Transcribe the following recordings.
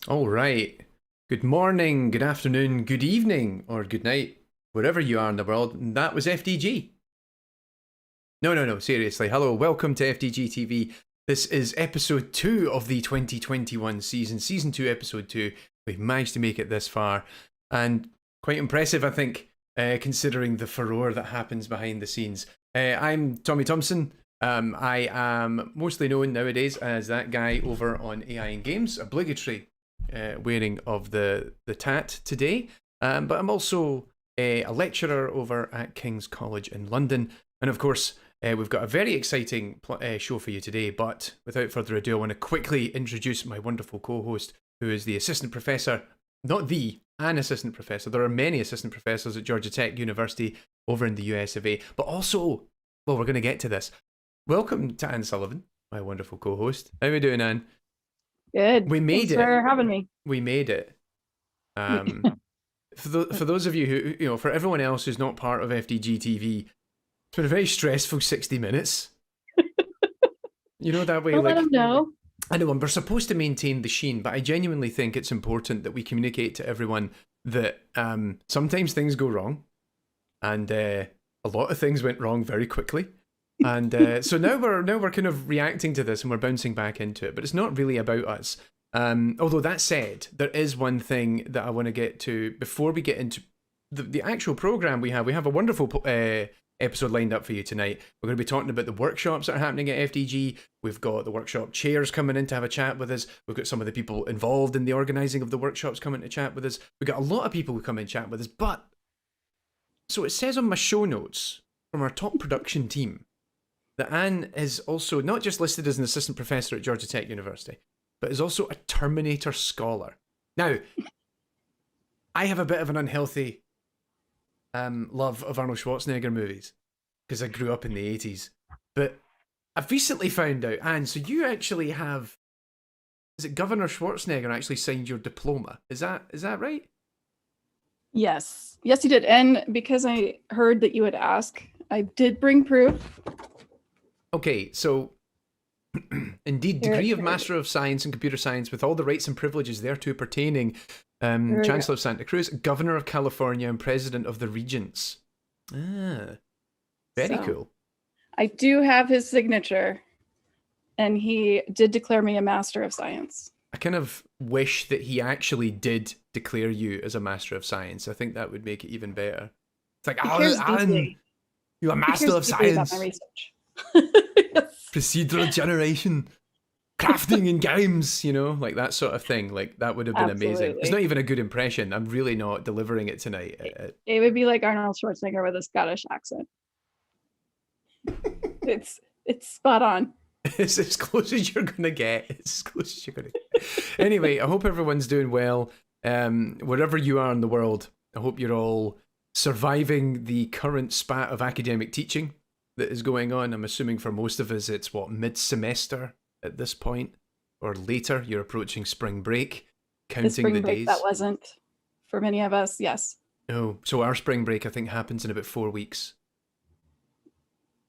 All right. Good morning, good afternoon, good evening, or good night, wherever you are in the world. And that was FDG. No, seriously. Hello, welcome to FDG-TV. This is episode 2 of the 2021 season, season 2, episode 2. We've managed to make it this far, and quite impressive, I think, considering the furore that happens behind the scenes. I'm Tommy Thompson. I am mostly known nowadays as that guy over on AI and Games, obligatory wearing of the tat today, but I'm also a lecturer over at King's College in London, and of course we've got a very exciting show for you today. But without further ado, I want to quickly introduce my wonderful co-host, who is the assistant professor, an assistant professor. There are many assistant professors at Georgia Tech University over in the US of A, but also, well, we're going to get to this. Welcome to Anne Sullivan, my wonderful co-host. How are we doing, Anne? Good. We made Thanks it. for having me. We made it. For those of you who, for everyone else who's not part of FDG TV, it's been a very stressful 60 minutes. You know, that way, Don't let them know. I know, and we're supposed to maintain the sheen, but I genuinely think it's important that we communicate to everyone that sometimes things go wrong, and a lot of things went wrong very quickly. And so now we're kind of reacting to this and we're bouncing back into it, but it's not really about us. Although that said, there is one thing that I want to get to before we get into the actual program we have. We have a wonderful episode lined up for you tonight. We're going to be talking about the workshops that are happening at FDG. We've got the workshop chairs coming in to have a chat with us. We've got some of the people involved in the organising of the workshops coming to chat with us. We've got a lot of people who come and chat with us. But, so it says on my show notes from our top production team that Anne is also not just listed as an assistant professor at Georgia Tech University, but is also a Terminator scholar. Now, I have a bit of an unhealthy love of Arnold Schwarzenegger movies because I grew up in the 80s. But I've recently found out, Anne, so you actually have, is it Governor Schwarzenegger actually signed your diploma? Is that right? Yes, you did. And because I heard that you would ask, I did bring proof. Okay, so indeed, degree of Master of Science in Computer Science with all the rights and privileges thereto pertaining, Chancellor of Santa Cruz, Governor of California, and President of the Regents. Ah, very cool. I do have his signature, and he did declare me a Master of Science. I kind of wish that he actually did declare you as a Master of Science. I think that would make it even better. It's like, Alan, you're a Master of Science. About my research. Yes. Procedural generation, crafting in games, like that sort of thing. Like, that would have been amazing. It's not even a good impression. I'm really not delivering it tonight. It would be like Arnold Schwarzenegger with a Scottish accent. It's spot on. It's as close as you're gonna get. Anyway, I hope everyone's doing well. Wherever you are in the world, I hope you're all surviving the current spat of academic teaching that is going on. I'm assuming for most of us it's mid-semester at this point, or later. You're approaching spring break, counting the days. That wasn't for many of us. Yes. Oh, so our spring break I think happens in about 4 weeks.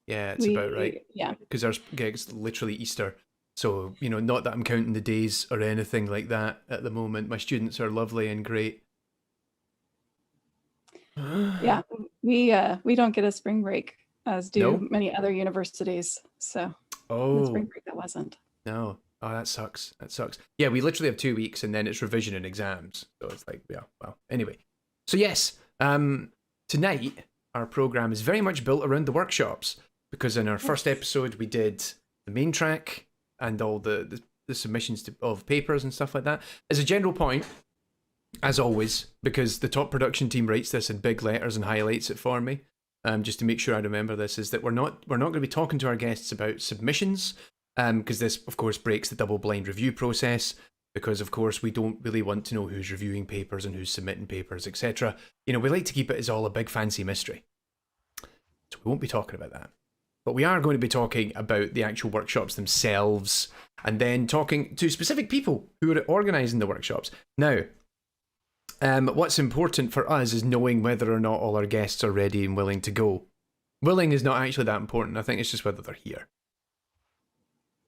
Yeah, it's about right. Yeah, because ours gets literally Easter. So, not that I'm counting the days or anything like that at the moment. My students are lovely and great. Yeah, we don't get a spring break, as do many other universities. So, spring break that wasn't. No. Oh, that sucks. Yeah, we literally have 2 weeks and then it's revision and exams. So it's like, yeah, well, anyway. So yes, tonight our program is very much built around the workshops, because in our first episode we did the main track and all the submissions of papers and stuff like that. As a general point, as always, because the top production team writes this in big letters and highlights it for me, just to make sure I remember this, is that we're not going to be talking to our guests about submissions, because this, of course, breaks the double-blind review process, because, of course, we don't really want to know who's reviewing papers and who's submitting papers, etc. We like to keep it as all a big fancy mystery. So we won't be talking about that. But we are going to be talking about the actual workshops themselves, and then talking to specific people who are organising the workshops. Now, what's important for us is knowing whether or not all our guests are ready and willing to go. Willing is not actually that important. I think it's just whether they're here.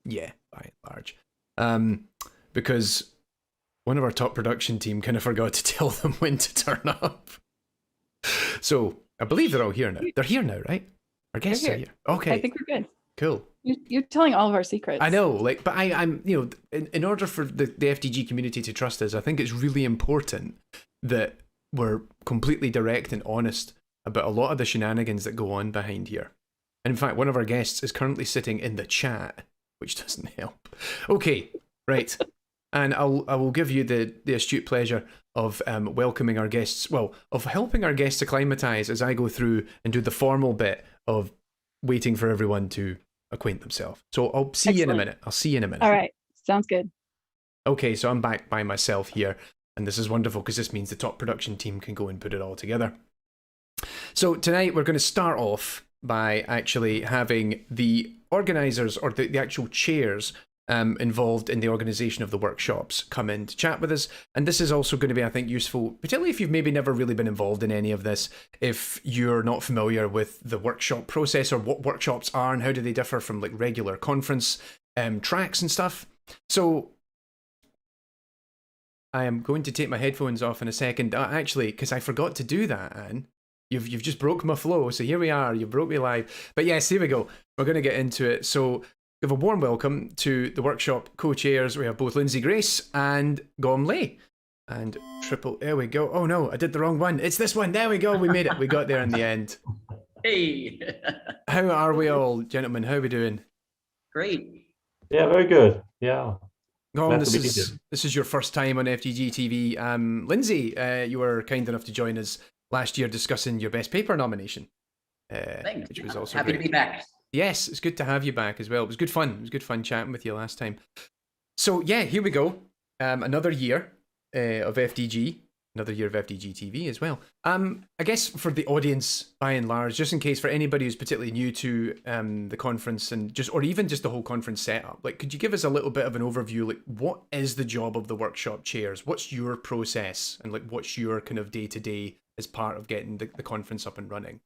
Yeah, by and large. Because One of our top production team kind of forgot to tell them when to turn up. So I believe they're all here now. They're here now, right? Our guests are here. Okay. I think we're good. Cool. You're telling all of our secrets. I know, like, but I'm, in order for the FDG community to trust us, I think it's really important that we're completely direct and honest about a lot of the shenanigans that go on behind here. And in fact, one of our guests is currently sitting in the chat, which doesn't help. Okay, right. And I will give you the astute pleasure of welcoming our guests, of helping our guests acclimatise as I go through and do the formal bit of waiting for everyone to acquaint themselves. So I'll see you in a minute. All right. Sounds good. Okay, so I'm back by myself here, and this is wonderful because this means the top production team can go and put it all together. So tonight we're going to start off by actually having the organisers, or the actual chairs involved in the organisation of the workshops, come in to chat with us. And this is also going to be, I think, useful, particularly if you've maybe never really been involved in any of this, if you're not familiar with the workshop process or what workshops are and how do they differ from like regular conference tracks and stuff. So I am going to take my headphones off in a second, actually, because I forgot to do that, Anne. You've just broke my flow, so here we are. You broke me live. But yes, here we go. We're going to get into it. So we have a warm welcome to the workshop co-chairs. We have both Lindsay Grace and Gom Lay. And there we go. Oh no, I did the wrong one. It's this one. There we go. We made it. We got there in the end. Hey. How are we all, gentlemen? How are we doing? Great. Yeah, very good. Yeah. Gom, this is your first time on FDG-TV. Lindsay, you were kind enough to join us last year discussing your best paper nomination. Thanks. Which was also happy great. To be back. Yes, it's good to have you back as well. It was good fun. It was good fun chatting with you last time. So yeah, here we go. Another year of FDG. Another year of FDG-TV as well. I guess for the audience, by and large, just in case for anybody who's particularly new to the conference or even just the whole conference setup, like, could you give us a little bit of an overview? Like, what is the job of the workshop chairs? What's your process? And like, what's your kind of day-to-day as part of getting the conference up and running?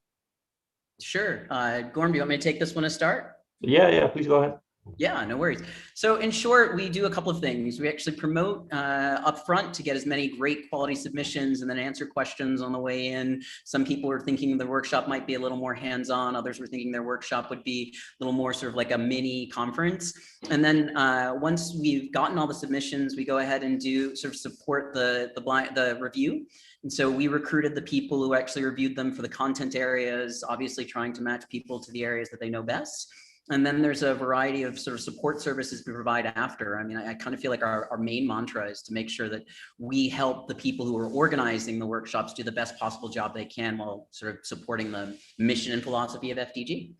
Sure. Gorm, do you want me to take this one to start? Yeah, please go ahead. Yeah, no worries. So in short, we do a couple of things. We actually promote up front to get as many great quality submissions and then answer questions on the way in. Some people were thinking the workshop might be a little more hands-on. Others were thinking their workshop would be a little more sort of like a mini conference. And then once we've gotten all the submissions, we go ahead and do sort of support the review. And so we recruited the people who actually reviewed them for the content areas, obviously trying to match people to the areas that they know best. And then there's a variety of sort of support services we provide after. I mean, I kind of feel like our main mantra is to make sure that we help the people who are organizing the workshops do the best possible job they can while sort of supporting the mission and philosophy of FDG.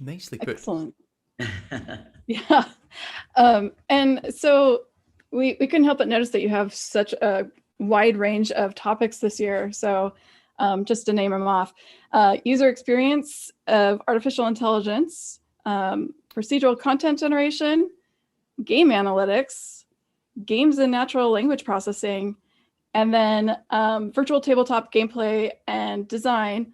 Nicely put. Excellent. Yeah. And so we couldn't help but notice that you have such a wide range of topics this year. So just to name them off, user experience of artificial intelligence, procedural content generation, game analytics, games and natural language processing, and then virtual tabletop gameplay and design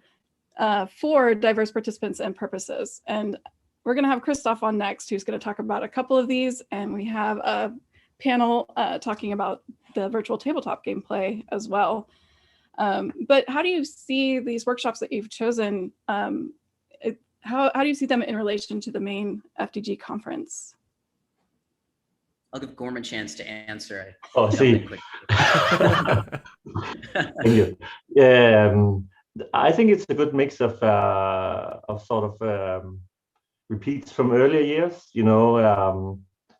for diverse participants and purposes. And we're going to have Christoph on next, who's going to talk about a couple of these. And we have a panel talking about the virtual tabletop gameplay as well. But how do you see these workshops that you've chosen? How do you see them in relation to the main FDG conference? I'll give Gorm a chance to answer. Oh, see. Thank you. Yeah, I think it's a good mix of sort of repeats from earlier years,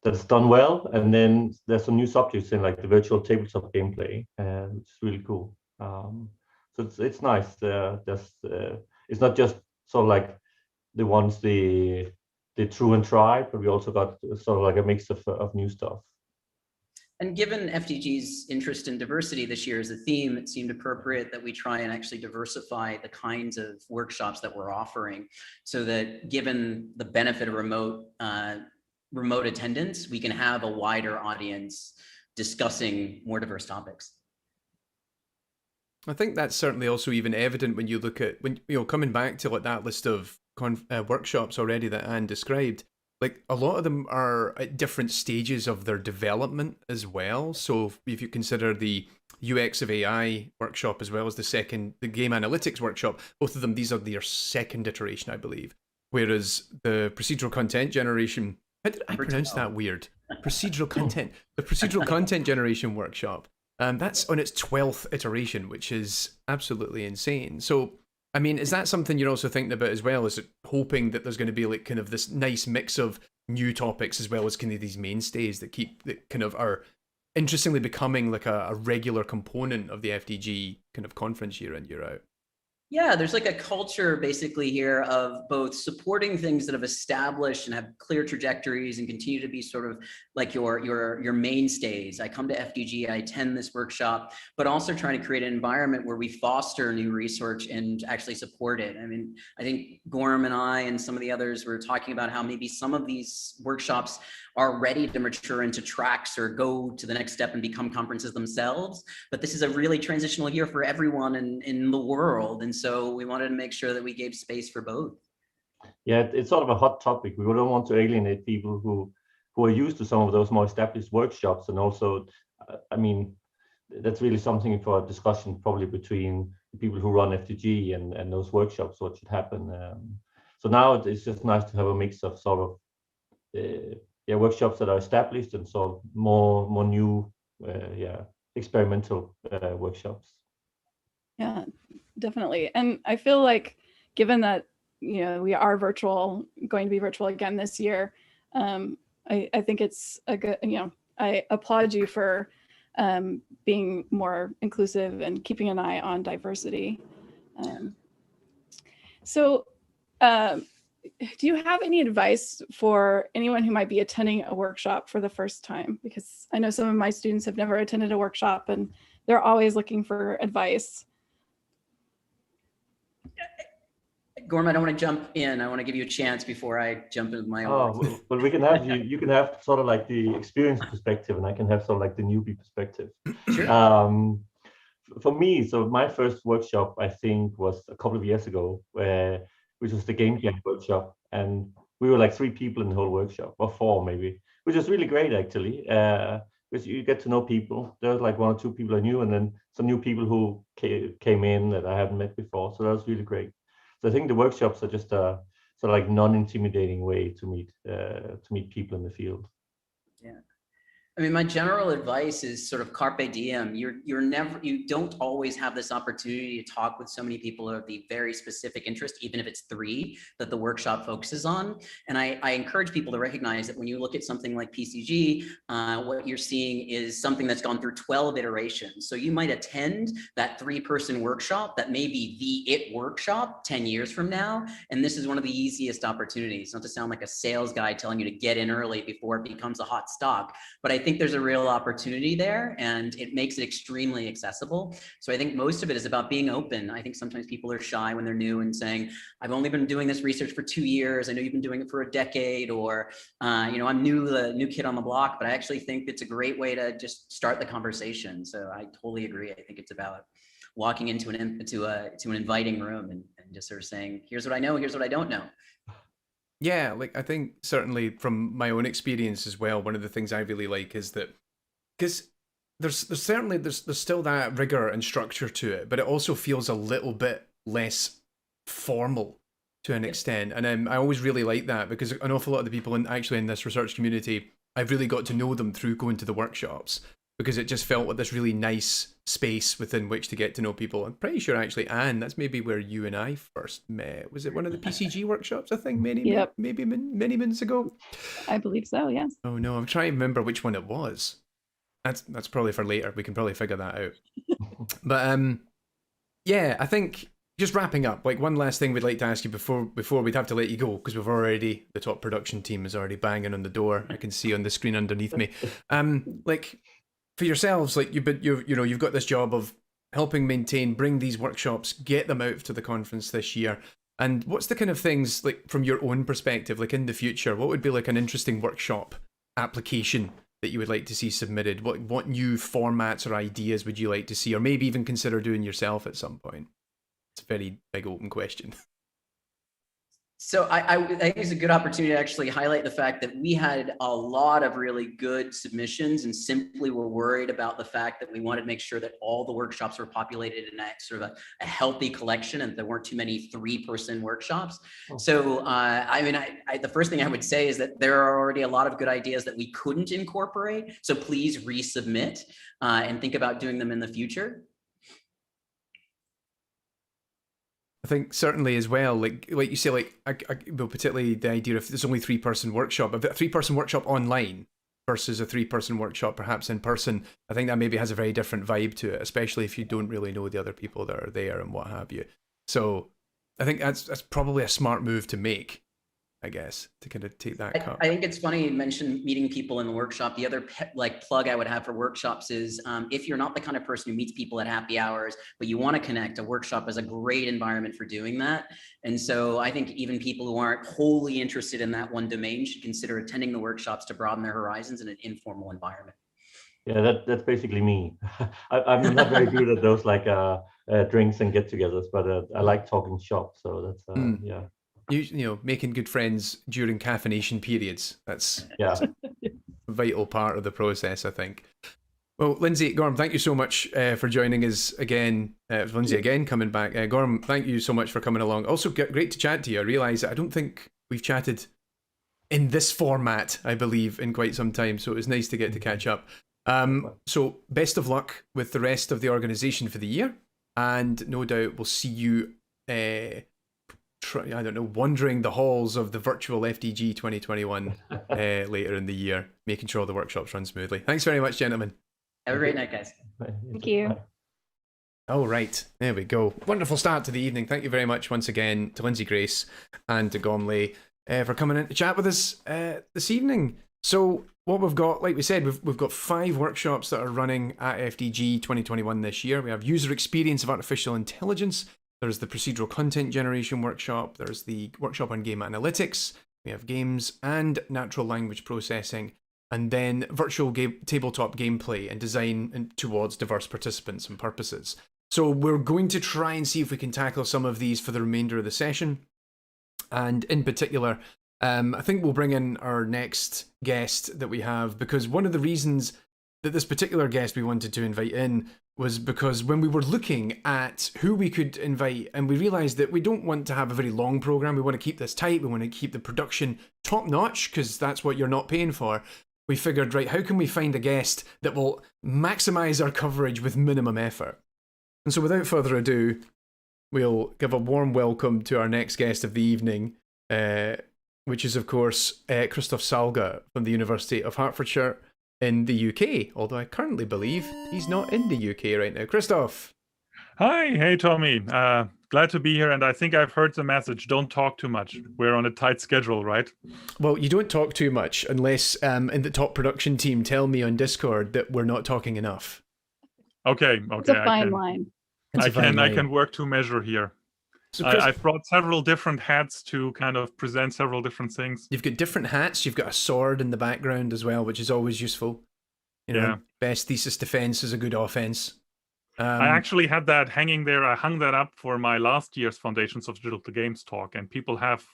that's done well, and then there's some new subjects in like the virtual tabletop gameplay, and it's really cool. So it's nice. It's not just sort of like the ones the true and tried, but we also got sort of like a mix of new stuff. And given FDG's interest in diversity this year as a theme, it seemed appropriate that we try and actually diversify the kinds of workshops that we're offering, so that given the benefit of remote attendance, we can have a wider audience discussing more diverse topics. I think that's certainly also even evident when you look at, coming back to like that list of workshops already that Anne described, like a lot of them are at different stages of their development as well. So if you consider the UX of AI workshop as well as the game analytics workshop, both of them, these are their second iteration, I believe. Whereas the procedural content generation, how did I pronounce that weird? Procedural content, the procedural content generation workshop, that's on its 12th iteration, which is absolutely insane. So, I mean, is that something you're also thinking about as well? Is it hoping that there's going to be like kind of this nice mix of new topics as well as kind of these mainstays that kind of are interestingly becoming like a regular component of the FDG kind of conference year in, year out? Yeah, there's like a culture basically here of both supporting things that have established and have clear trajectories and continue to be sort of like your mainstays. I come to FDG, I attend this workshop, but also trying to create an environment where we foster new research and actually support it. I mean, I think Gorm and I and some of the others were talking about how maybe some of these workshops are ready to mature into tracks or go to the next step and become conferences themselves. But this is a really transitional year for everyone in the world. And so we wanted to make sure that we gave space for both. Yeah, it's sort of a hot topic. We don't want to alienate people who are used to some of those more established workshops. And also, I mean, that's really something for a discussion probably between the people who run FDG and those workshops, what should happen. So now it's just nice to have a mix of sort of workshops that are established and sort of more new, experimental workshops. Yeah, definitely. And I feel like, given that, you know, we are going to be virtual again this year, I think it's a good, you know, I applaud you for being more inclusive and keeping an eye on diversity. Do you have any advice for anyone who might be attending a workshop for the first time? Because I know some of my students have never attended a workshop and they're always looking for advice. Gorm, I don't want to jump in. I want to give you a chance before I jump into my own. Oh, well, we can have you can have sort of like the experience perspective, and I can have sort of like the newbie perspective. Sure. For me, so my first workshop, I think, was a couple of years ago, which was the game jam workshop, and we were like 3 people in the whole workshop, or 4 maybe, which was really great actually, because you get to know people. There was like 1 or 2 people I knew, and then some new people who came in that I hadn't met before. So that was really great. So I think the workshops are just a sort of like non-intimidating way to meet people in the field. Yeah. I mean, my general advice is sort of carpe diem. You don't always have this opportunity to talk with so many people of the very specific interest, even if it's 3 that the workshop focuses on. And I encourage people to recognize that when you look at something like PCG, what you're seeing is something that's gone through 12 iterations. So you might attend that 3-person workshop that may be the it workshop 10 years from now. And this is one of the easiest opportunities, not to sound like a sales guy telling you to get in early before it becomes a hot stock, but I think there's a real opportunity there, and it makes it extremely accessible. So I think most of it is about being open. I think sometimes people are shy when they're new and saying, I've only been doing this research for 2 years. I know you've been doing it for a decade, or, you know, I'm the new kid on the block, but I actually think it's a great way to just start the conversation. So I totally agree. I think it's about walking into an inviting room and just sort of saying, here's what I know, here's what I don't know. Yeah, like I think certainly from my own experience as well, one of the things I really like is that, because there's still that rigor and structure to it, but it also feels a little bit less formal to an extent. And I always really like that, because an awful lot of the people in this research community, I've really got to know them through going to the workshops, because it just felt like this really nice space within which to get to know people. I'm pretty sure actually, Anne, that's maybe where you and I first met. Was it one of the PCG workshops, I think, many months ago? I believe so, yes. Oh no, I'm trying to remember which one it was. That's probably for later. We can probably figure that out. But yeah, I think just wrapping up, like one last thing we'd like to ask you before we'd have to let you go, because the top production team is already banging on the door. I can see on the screen underneath me. Like, for yourselves, like you've got this job of helping bring these workshops, get them out to the conference this year. And what's the kind of things, like from your own perspective, like in the future, what would be like an interesting workshop application that you would like to see submitted? What new formats or ideas would you like to see, or maybe even consider doing yourself at some point? It's a very big open question. So I think it's a good opportunity to actually highlight the fact that we had a lot of really good submissions and simply were worried about the fact that we wanted to make sure that all the workshops were populated in a sort of a healthy collection and there weren't too many 3-person workshops. So I mean, the first thing I would say is that there are already a lot of good ideas that we couldn't incorporate. So please resubmit and think about doing them in the future. I think certainly as well, like you say, like well, particularly the idea if there's only 3-person workshop, a 3-person workshop online versus a 3-person workshop perhaps in person, I think that maybe has a very different vibe to it, especially if you don't really know the other people that are there and what have you. So I think that's probably a smart move to make, I guess, to kind of take that cut. I think it's funny you mentioned meeting people in the workshop. The other plug I would have for workshops is if you're not the kind of person who meets people at happy hours, but you want to connect, a workshop is a great environment for doing that. And so I think even people who aren't wholly interested in that one domain should consider attending the workshops to broaden their horizons in an informal environment. Yeah, that's basically me. I'm not very good at those like drinks and get-togethers, but I like talking shop. So that's yeah. You know, making good friends during caffeination periods. That's a vital part of the process, I think. Well, Lindsay, Gorm, thank you so much for joining us again. Lindsay again coming back. Gorm, thank you so much for coming along. Also, great to chat to you. I realise that I don't think we've chatted in this format, I believe, in quite some time. So it was nice to get to catch up. So best of luck with the rest of the organisation for the year. And no doubt we'll see you... I don't know, wandering the halls of the virtual FDG 2021 later in the year, making sure all the workshops run smoothly. Thanks very much, gentlemen. Have a great night, guys. Thank you. All right, there we go. Wonderful start to the evening. Thank you very much once again to Lindsay Grace and to Gormley for coming in to chat with us this evening. So what we've got, like we said, we've got 5 workshops that are running at FDG 2021 this year. We have User Experience of Artificial Intelligence. There's the Procedural Content Generation workshop. There's the workshop on Game Analytics. We have Games and Natural Language Processing. And then Virtual Tabletop Gameplay and Design towards Diverse Participants and Purposes. So we're going to try and see if we can tackle some of these for the remainder of the session. And in particular, I think we'll bring in our next guest that we have, because one of the reasons that this particular guest we wanted to invite in was because when we were looking at who we could invite, and we realised that we don't want to have a very long programme, we want to keep this tight, we want to keep the production top notch, because that's what you're not paying for. We figured, right, how can we find a guest that will maximise our coverage with minimum effort? And so without further ado, we'll give a warm welcome to our next guest of the evening, which is, of course, Christoph Salga from the University of Hertfordshire in the UK, although I currently believe he's not in the UK right now. Christoph. Hi, hey Tommy. Glad to be here, and I think I've heard the message. Don't talk too much. We're on a tight schedule, right? Well, you don't talk too much unless in the top production team tell me on Discord that we're not talking enough. Okay. It's a fine line. I can work to measure here. So I've brought several different hats to kind of present several different things. You've got different hats. You've got a sword in the background as well, which is always useful. You know, best thesis defense is a good offense. I actually had that hanging there. I hung that up for my last year's Foundations of Digital Games talk, and people have,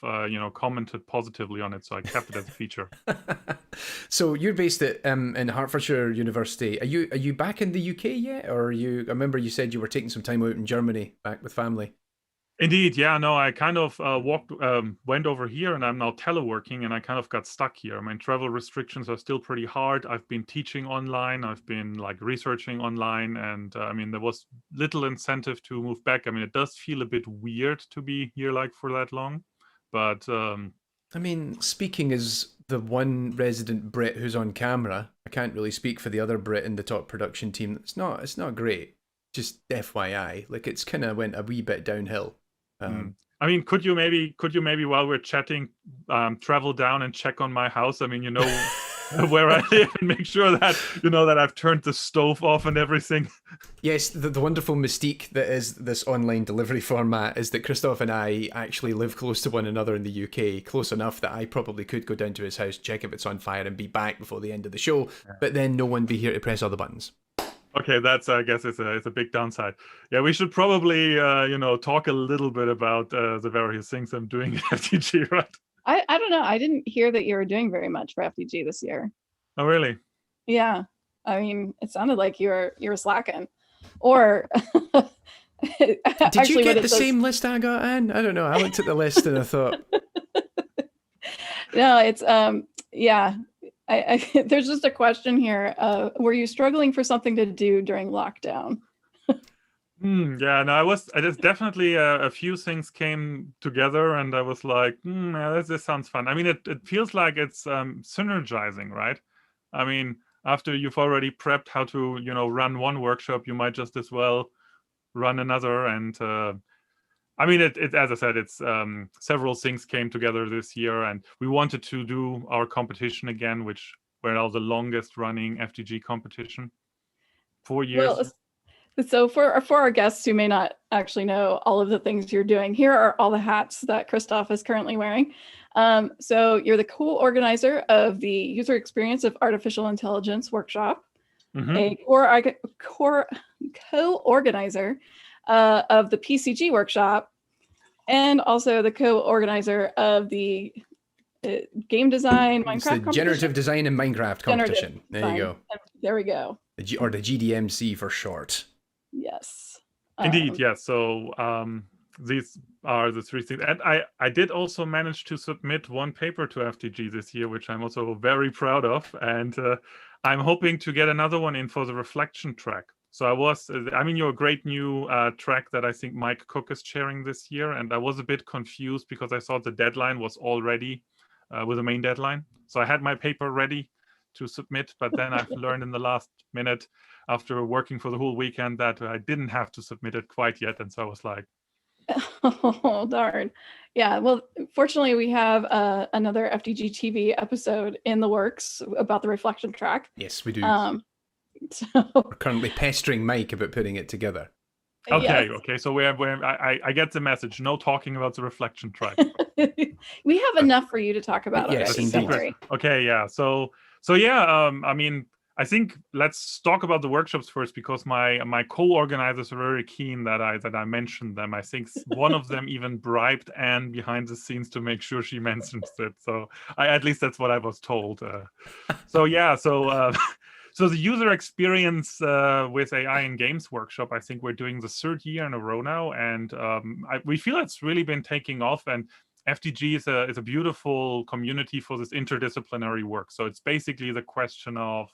commented positively on it, so I kept it as a feature. So you're based at in Hertfordshire University. Are you back in the UK yet, or are you? I remember you said you were taking some time out in Germany, back with family. Indeed, yeah, no, I kind of went over here, and I'm now teleworking, and I kind of got stuck here. I mean, travel restrictions are still pretty hard. I've been teaching online, I've been like researching online, and I mean, there was little incentive to move back. I mean, it does feel a bit weird to be here like for that long, but I mean, speaking as the one resident Brit who's on camera, I can't really speak for the other Brit in the top production team. It's not great. Just FYI, like it's kind of went a wee bit downhill. I mean, could you maybe while we're chatting, travel down and check on my house? I mean, you know, where I live, and make sure that that I've turned the stove off and everything. Yes, the wonderful mystique that is this online delivery format is that Christoph and I actually live close to one another in the UK, close enough that I probably could go down to his house, check if it's on fire, and be back before the end of the show. But then no one be here to press all the buttons. Okay, that's I guess it's a big downside. Yeah, we should probably talk a little bit about the various things I'm doing at FDG, right? I don't know. I didn't hear that you were doing very much for FDG this year. Oh, really? Yeah. I mean, it sounded like you were slacking. Or Did you get the same list I got, Anne? I don't know. I looked at the list and I thought. No, it's yeah. There's just a question here. Were you struggling for something to do during lockdown? Yeah, no, I just definitely a few things came together, and I was like, yeah, this sounds fun. I mean, it feels like it's synergizing, right? I mean, after you've already prepped how to run one workshop, you might just as well run another. And I mean, it as I said, it's several things came together this year, and we wanted to do our competition again, which were now the longest running FDG competition, 4 years. Well, so for our guests who may not actually know all of the things you're doing, here are all the hats that Christoph is currently wearing. So you're the co-organizer of the User Experience of Artificial Intelligence workshop, a co-organizer of the PCG workshop, and also the co-organizer of the game design Minecraft competition. The generative design and Minecraft competition. There you go. There we go. Or the GDMC for short. Yes. Indeed, yes. So these are the three things. And I did also manage to submit one paper to FDG this year, which I'm also very proud of. And I'm hoping to get another one in for the reflection track. So your great new track that I think Mike Cook is chairing this year. And I was a bit confused because I thought the deadline was already with a main deadline. So I had my paper ready to submit, but then I've learned in the last minute after working for the whole weekend that I didn't have to submit it quite yet. And so I was like, oh, darn. Yeah, well, fortunately, we have another FDG-TV episode in the works about the reflection track. Yes, we do. So we're currently pestering Mike about putting it together. Okay, yes. okay. So I get the message. No talking about the reflection track. We have enough for you to talk about. Yes, already, don't indeed. worry. Okay, yeah. So yeah. I mean, I think let's talk about the workshops first because my co-organizers are very keen that I mentioned them. I think one of them even bribed Anne behind the scenes to make sure she mentions it. So at least that's what I was told. So yeah. So the user experience with AI in games workshop, I think we're doing the third year in a row now, and we feel it's really been taking off. And FDG is a beautiful community for this interdisciplinary work. So it's basically the question of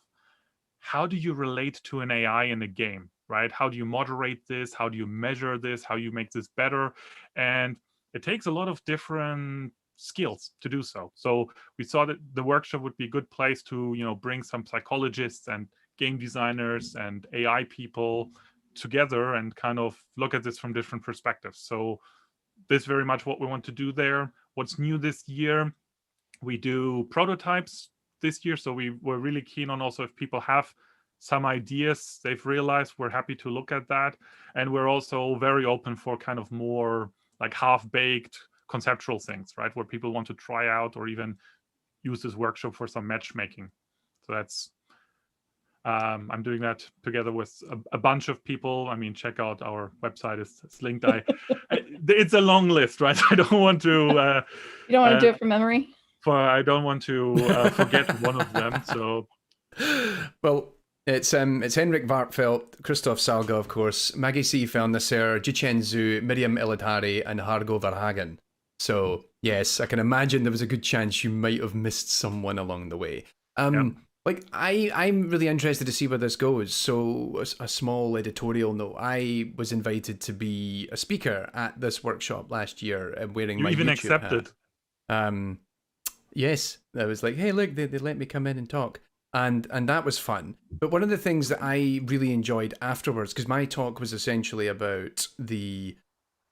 how do you relate to an AI in a game, right? How do you moderate this? How do you measure this? How do you make this better? And it takes a lot of different skills to do so. So we thought that the workshop would be a good place to, bring some psychologists and game designers and AI people together and kind of look at this from different perspectives. So this is very much what we want to do there. What's new this year? We do prototypes this year. So we're really keen on also if people have some ideas they've realized, we're happy to look at that. And we're also very open for kind of more like half-baked conceptual things, right? Where people want to try out or even use this workshop for some matchmaking. So that's, I'm doing that together with a bunch of people. I mean, check out our website, it's linked. It's a long list, right? I don't want to... you don't want to do it from memory? I don't want to forget one of them. So, well, it's Henrik Vartfeldt, Christoph Salga, of course, Maggie C. Felnesser, Jichen Zhu, Miriam Ilitari, and Hargo Verhagen. So yes, I can imagine there was a good chance you might have missed someone along the way. Like I'm really interested to see where this goes. So a small editorial note: I was invited to be a speaker at this workshop last year, wearing my even YouTube accepted. Hat. Yes, I was like, hey, look, they let me come in and talk. And that was fun. But one of the things that I really enjoyed afterwards, because my talk was essentially about the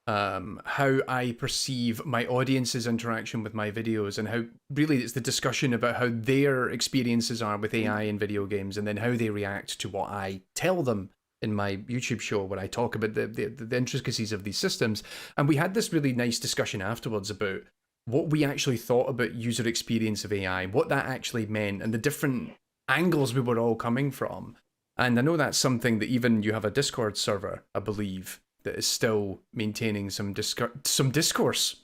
how I perceive my audience's interaction with my videos, and how really it's the discussion about how their experiences are with AI in video games, and then how they react to what I tell them in my YouTube show where I talk about the intricacies of these systems. And we had this really nice discussion afterwards about what we actually thought about user experience of AI, what that actually meant, and the different angles we were all coming from. And I know that's something that even you have a Discord server, I believe, that is still maintaining some discourse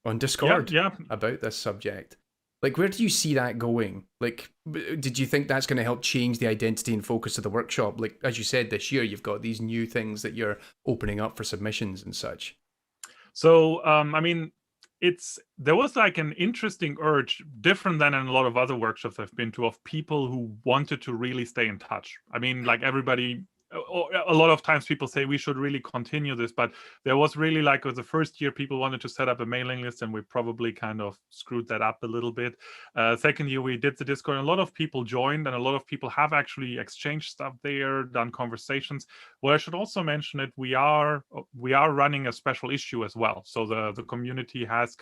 on Discord about this subject. Like, where do you see that going? Like, did you think that's going to help change the identity and focus of the workshop? Like, as you said, this year, you've got these new things that you're opening up for submissions and such. So, I mean, there was like an interesting urge, different than in a lot of other workshops I've been to, of people who wanted to really stay in touch. I mean, like everybody, a lot of times people say we should really continue this, but there was really like the first year people wanted to set up a mailing list, and we probably kind of screwed that up a little bit. Second year we did the Discord, and a lot of people joined, and a lot of people have actually exchanged stuff there, done conversations. Well, I should also mention it, we are running a special issue as well. So the community has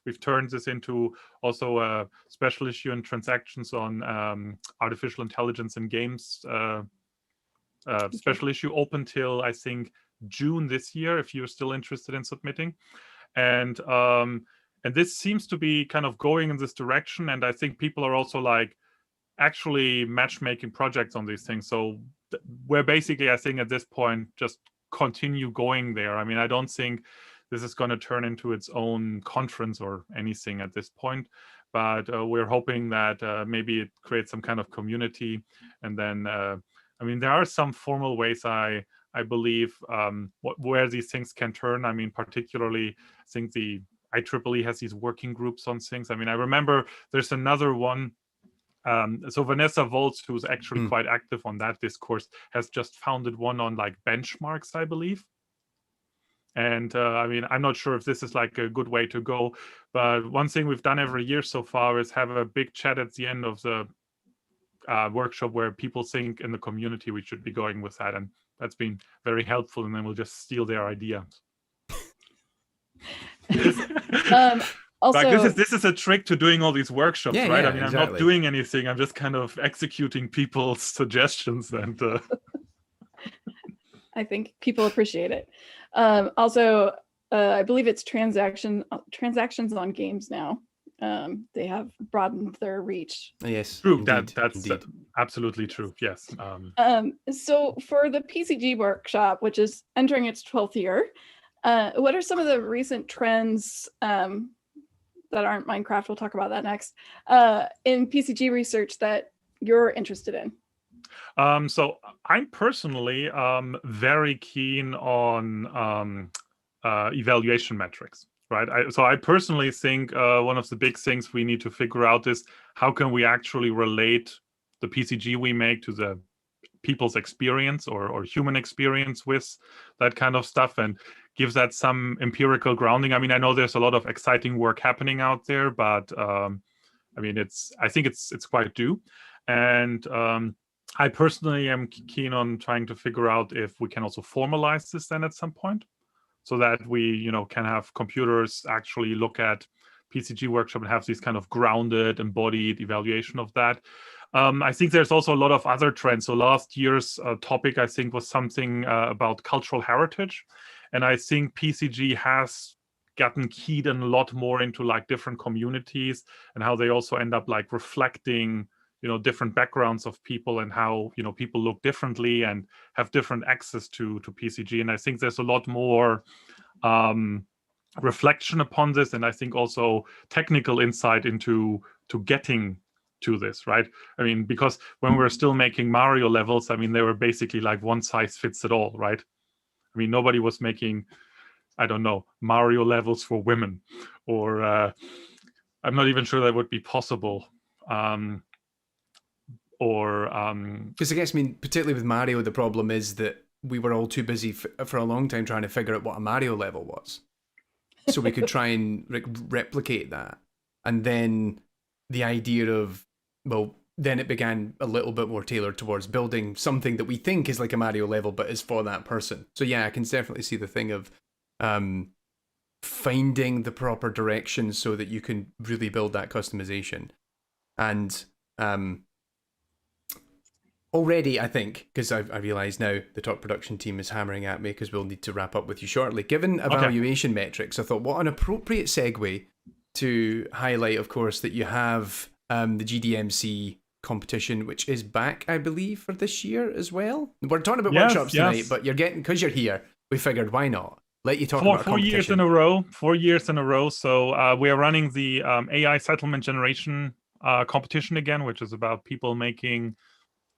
we've turned this into also a special issue and transactions on artificial intelligence in games. Special issue open till I think June this year, if you're still interested in submitting, and this seems to be kind of going in this direction. And I think people are also like actually matchmaking projects on these things. So we're basically, I think at this point, just continue going there. I mean, I don't think this is going to turn into its own conference or anything at this point, but we're hoping that maybe it creates some kind of community, and then. I mean, there are some formal ways I believe where these things can turn. I mean, particularly, I think the IEEE has these working groups on things. I mean, I remember there's another one. So Vanessa Volz, who's actually quite active on that discourse, has just founded one on like benchmarks, I believe. And I mean, I'm not sure if this is like a good way to go, but one thing we've done every year so far is have a big chat at the end of the workshop where people think in the community we should be going with that, and that's been very helpful, and then we'll just steal their idea. Also, like this is a trick to doing all these workshops, right? I mean, exactly. I'm not doing anything, I'm just kind of executing people's suggestions, and I think people appreciate it. Also, I believe it's transactions on games now. They have broadened their reach. Yes, true. That's absolutely true. Yes. So for the PCG workshop, which is entering its 12th year, what are some of the recent trends that aren't Minecraft? We'll talk about that next. In PCG research that you're interested in? So I'm personally very keen on evaluation metrics. Right. So I personally think one of the big things we need to figure out is how can we actually relate the PCG we make to the people's experience or human experience with that kind of stuff, and give that some empirical grounding. I mean, I know there's a lot of exciting work happening out there, but I mean, I think it's quite due. And I personally am keen on trying to figure out if we can also formalize this then at some point, so that we, can have computers actually look at PCG workshop and have this kind of grounded, embodied evaluation of that. I think there's also a lot of other trends. So last year's topic, I think, was something about cultural heritage. And I think PCG has gotten keyed in a lot more into like different communities and how they also end up like reflecting different backgrounds of people, and how people look differently and have different access to PCG. And I think there's a lot more reflection upon this, and I think also technical insight into getting to this, right? I mean, because when we're still making Mario levels, I mean, they were basically like one size fits it all, right? I mean, nobody was making, I don't know, Mario levels for women, or I'm not even sure that would be possible. Because I guess, I mean, particularly with Mario, the problem is that we were all too busy for a long time trying to figure out what a Mario level was, so we could try and replicate that. And then the idea of, well, then it began a little bit more tailored towards building something that we think is like a Mario level but is for that person. So yeah, I can definitely see the thing of finding the proper direction so that you can really build that customization. And already, I think, because I realise now the top production team is hammering at me because we'll need to wrap up with you shortly. Given evaluation metrics, I thought what an appropriate segue to highlight, of course, that you have the GDMC competition, which is back, I believe, for this year as well. We're talking about Yes, workshops yes. tonight, but because you're here, we figured why not let you talk about a 4 years competition. in a row. 4 years in a row. So we are running the AI settlement generation competition again, which is about people making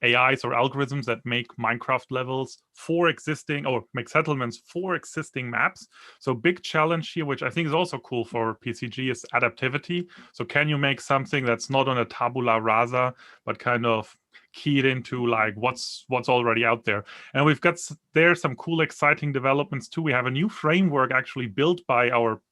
AIs or algorithms that make Minecraft levels for existing, or make settlements for existing maps. So big challenge here, which I think is also cool for PCG, is adaptivity. So can you make something that's not on a tabula rasa, but kind of keyed into like what's already out there? And we've got there some cool, exciting developments too. We have a new framework actually built by our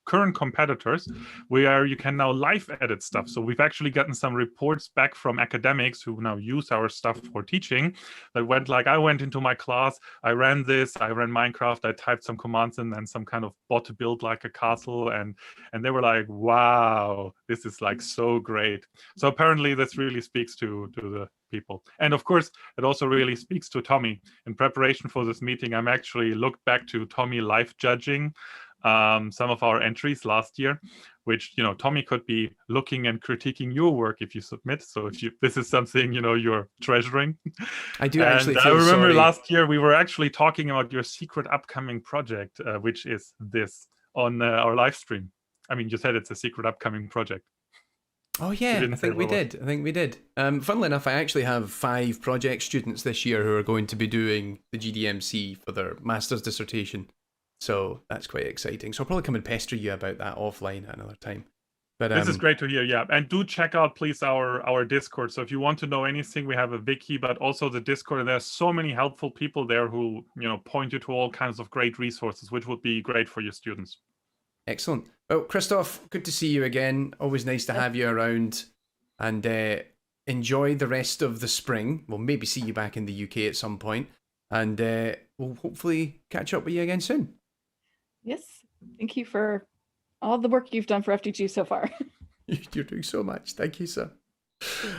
current competitors where you can now live edit stuff. So we've actually gotten some reports back from academics who now use our stuff for teaching that went like, I went into my class, I ran Minecraft, I typed some commands in and some kind of bot to build like a castle, and they were like, wow, this is like so great. So apparently this really speaks to the people. And of course, it also really speaks to Tommy. In preparation for this meeting, I'm actually looked back to Tommy live judging some of our entries last year, which, you know, Tommy could be looking and critiquing your work if you submit. So if this is something, you know, you're treasuring. I do actually and feel I remember sorry. last year we were actually talking about your secret upcoming project, which is this on our live stream. I mean, you said it's a secret upcoming project. Oh yeah, I think we did. Funnily enough, I actually have 5 project students this year who are going to be doing the GDMC for their master's dissertation. So that's quite exciting. So I'll probably come and pester you about that offline at another time. But this is great to hear, yeah. And do check out, please, our Discord. So if you want to know anything, we have a wiki, but also the Discord. And there's so many helpful people there who, you know, point you to all kinds of great resources, which would be great for your students. Excellent. Well, Christoph, good to see you again. Always nice to have you around. And enjoy the rest of the spring. We'll maybe see you back in the UK at some point. And we'll hopefully catch up with you again soon. Yes. Thank you for all the work you've done for FDG so far. You're doing so much. Thank you, sir.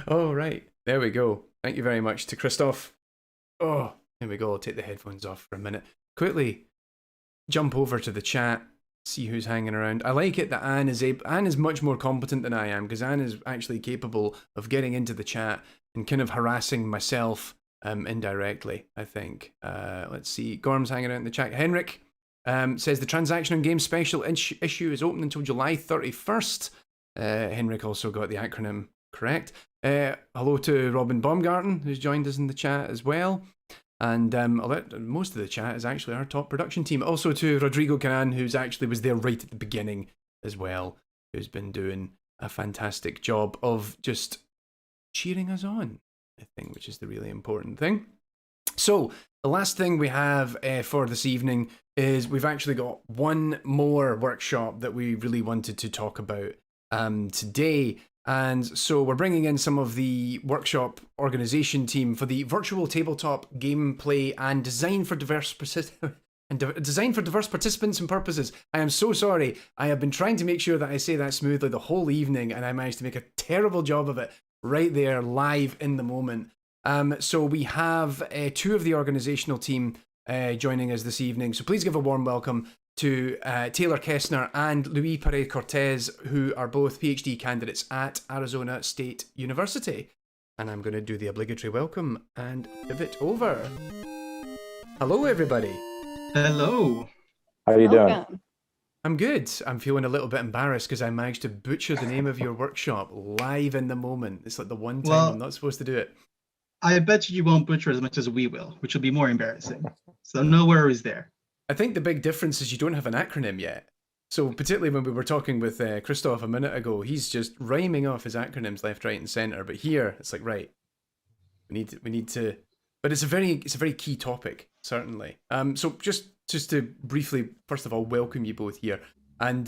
All right. There we go. Thank you very much to Christoph. Oh, there we go. I'll take the headphones off for a minute. Quickly jump over to the chat, see who's hanging around. I like it that Anne is much more competent than I am, because Anne is actually capable of getting into the chat and kind of harassing myself indirectly, I think. Let's see. Gorm's hanging out in the chat. Henrik says the transaction on game special issue is open until July 31st. Henrik also got the acronym correct. Hello to Robin Baumgarten, who's joined us in the chat as well. And most of the chat is actually our top production team. Also to Rodrigo Canan, who's actually was there right at the beginning as well, who's been doing a fantastic job of just cheering us on, I think, which is the really important thing. So the last thing we have for this evening is we've actually got one more workshop that we really wanted to talk about today. And so we're bringing in some of the workshop organization team for the virtual tabletop gameplay and design for diverse participants and purposes. I am so sorry. I have been trying to make sure that I say that smoothly the whole evening, and I managed to make a terrible job of it right there live in the moment. So we have 2 of the organizational team joining us this evening. So please give a warm welcome to Taylor Kessner and Luis Perez-Cortez, who are both PhD candidates at Arizona State University. And I'm going to do the obligatory welcome and pivot over. Hello, everybody. Hello. How are you doing? Welcome. I'm good. I'm feeling a little bit embarrassed because I managed to butcher the name of your workshop live in the moment. It's like the one time I'm not supposed to do it. I bet you won't butcher as much as we will, which will be more embarrassing. So no worries there. I think the big difference is you don't have an acronym yet. So particularly when we were talking with Christoph a minute ago, he's just rhyming off his acronyms left, right, and center. But here it's like, right, we need to. But it's a very key topic, certainly. So just to briefly, first of all, welcome you both here, and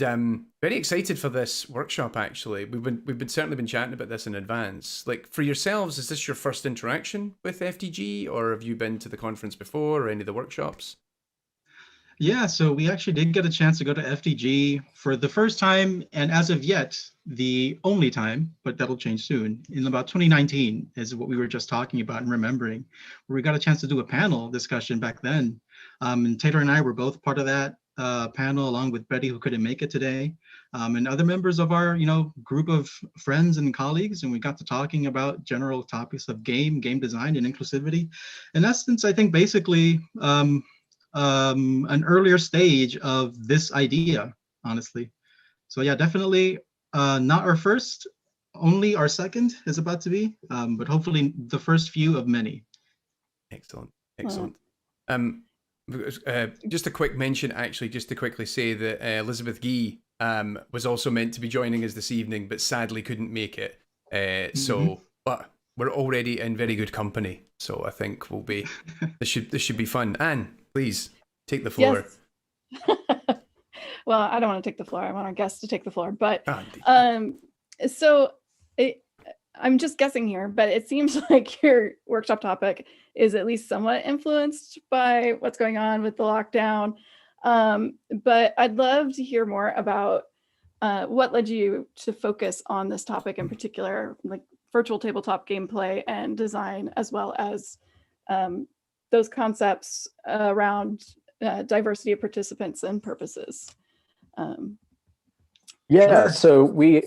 very excited for this workshop. Actually, we've certainly been chatting about this in advance. Like for yourselves, is this your first interaction with FDG, or have you been to the conference before or any of the workshops? Yeah, so we actually did get a chance to go to FDG for the first time, and as of yet, the only time, but that'll change soon. In about 2019 is what we were just talking about and remembering, where we got a chance to do a panel discussion back then. And Taylor and I were both part of that. panel along with Betty, who couldn't make it today, and other members of our, group of friends and colleagues. And we got to talking about general topics of game design, and inclusivity. In essence, I think basically an earlier stage of this idea, honestly. So yeah, definitely not our first, only our second is about to be, but hopefully the first few of many. Excellent. Just a quick mention, actually, just to quickly say that Elizabeth Gee was also meant to be joining us this evening, but sadly couldn't make it. But we're already in very good company, so I think we'll be. This should be fun. Anne, please take the floor. Yes. Well, I don't want to take the floor. I want our guests to take the floor. But I'm just guessing here, but it seems like your workshop topic is at least somewhat influenced by what's going on with the lockdown. But I'd love to hear more about what led you to focus on this topic in particular, like virtual tabletop gameplay and design, as well as those concepts around diversity of participants and purposes. So we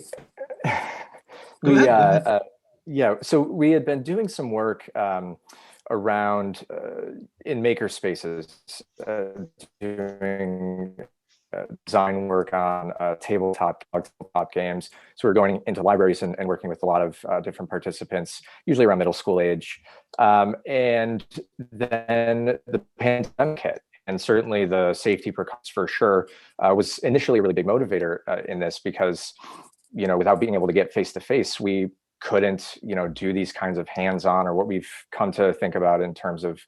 had been doing some work around in maker spaces, doing design work on tabletop games. So we're going into libraries and working with a lot of different participants, usually around middle school age. And then the pandemic hit. And certainly the safety precautions for sure was initially a really big motivator in this, because, without being able to get face-to-face, we couldn't, do these kinds of hands-on, or what we've come to think about in terms of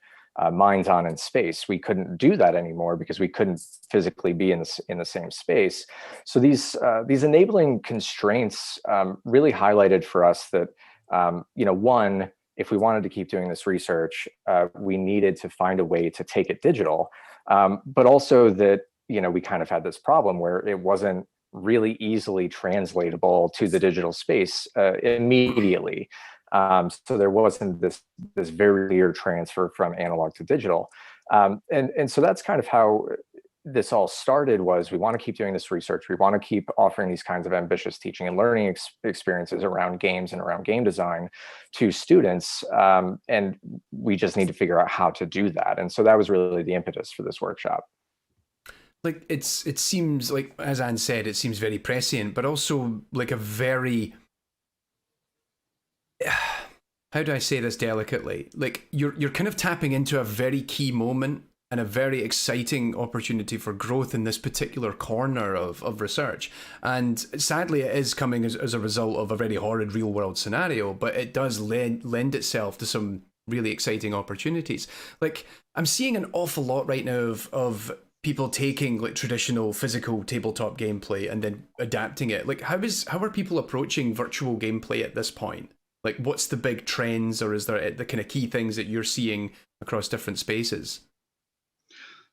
minds-on in space. We couldn't do that anymore because we couldn't physically be in the same space. So these enabling constraints really highlighted for us that, one, if we wanted to keep doing this research, we needed to find a way to take it digital, but also that, we kind of had this problem where it wasn't really easily translatable to the digital space immediately. So there wasn't this very clear transfer from analog to digital. And so that's kind of how this all started. Was we want to keep doing this research. We want to keep offering these kinds of ambitious teaching and learning experiences around games and around game design to students. And we just need to figure out how to do that. And so that was really the impetus for this workshop. Like it seems like, as Anne said, it seems very prescient, but also like a very, how do I say this delicately? Like you're kind of tapping into a very key moment and a very exciting opportunity for growth in this particular corner of research. And sadly, it is coming as a result of a very horrid real world scenario, but it does lend itself to some really exciting opportunities. Like I'm seeing an awful lot right now of people taking like traditional physical tabletop gameplay and then adapting it. Like how are people approaching virtual gameplay at this point? Like what's the big trends, or is there the kind of key things that you're seeing across different spaces?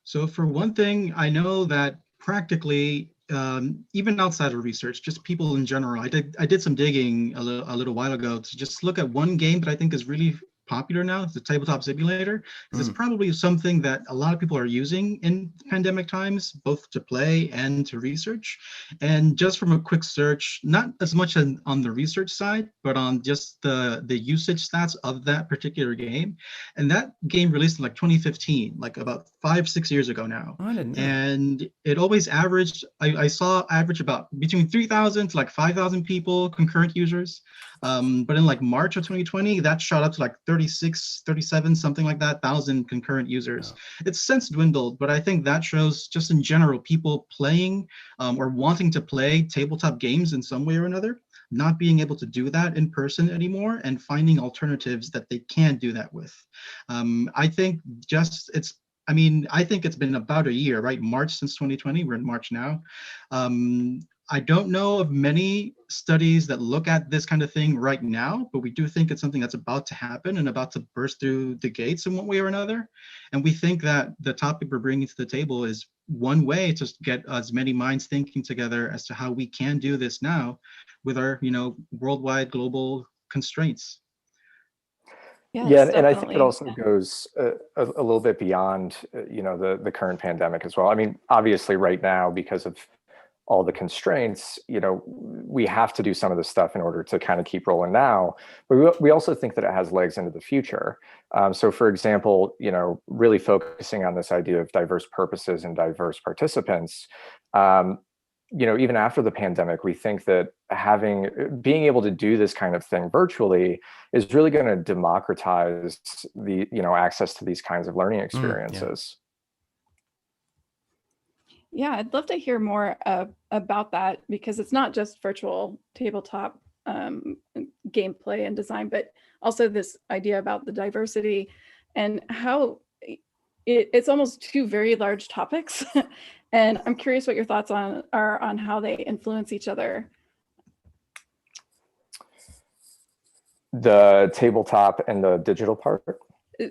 So for one thing, I know that practically, even outside of research, just people in general, I did some digging a little while ago to just look at one game that I think is really popular now. It's the Tabletop Simulator. It's probably something that a lot of people are using in pandemic times, both to play and to research. And just from a quick search, not as much on the research side, but on just the usage stats of that particular game. And that game released in like 2015, like about 5-6 years ago now. Oh, I didn't know. And it always averaged, I saw average about between 3,000 to like 5,000 people, concurrent users. But in like March of 2020, that shot up to like 36, 37, something like that, 1,000 concurrent users. Oh. It's since dwindled, but I think that shows just in general people playing or wanting to play tabletop games in some way or another, not being able to do that in person anymore, and finding alternatives that they can do that with. I think it's been about a year, right? March since 2020, we're in March now. I don't know of many studies that look at this kind of thing right now, but we do think it's something that's about to happen and about to burst through the gates in one way or another. And we think that the topic we're bringing to the table is one way to get as many minds thinking together as to how we can do this now with our, worldwide global constraints. Yes, Yeah, and I think it definitely. also goes a little bit beyond, the current pandemic as well. I mean, obviously, right now, because of all the constraints, we have to do some of this stuff in order to kind of keep rolling now. But we also think that it has legs into the future. So, for example, really focusing on this idea of diverse purposes and diverse participants. Even after the pandemic, we think that being able to do this kind of thing virtually is really going to democratize the access to these kinds of learning experiences. Yeah, I'd love to hear more about that, because it's not just virtual tabletop gameplay and design, but also this idea about the diversity and how it's almost two very large topics. And I'm curious what your thoughts are on how they influence each other. The tabletop and the digital part.